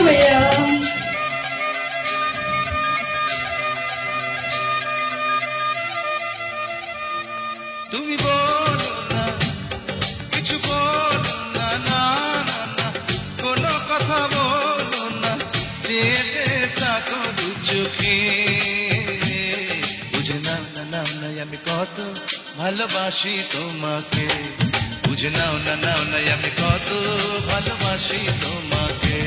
ভাইয়া। তুমি বলো না, কিছু বলো না, না না না, কোনো কথা বলো না, চেয়ে চেয়ে থাকো দু চোখে। বুঝে নাও না, নাও না আমি কত ভালোবাসি তোমাকে। বুঝে নাও না, নাও না আমি কত ভালোবাসি তোমাকে।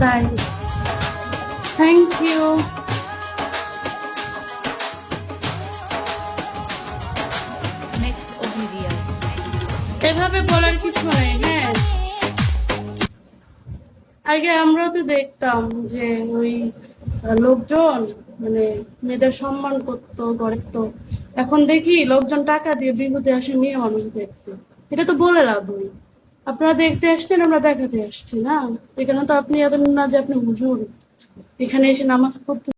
তাই, থ্যাংক ইউ। এভাবে বলার কিছু নেই। হ্যাঁ, আগে আমরাও তো দেখতাম যে ওই লোকজন মানে মেয়েদের সম্মান করতো করতো, এখন দেখি লোকজন টাকা দিয়ে বিহুতে আসে মেয়ে মানুষ দেখতে। এটা তো বলে লাভ নেই। আপনারা দেখতে আসছেন, আমরা দেখাতে আসছি না। এখানে তো আপনি এত না যে আপনি হুজুর এখানে এসে নামাজ পড়তে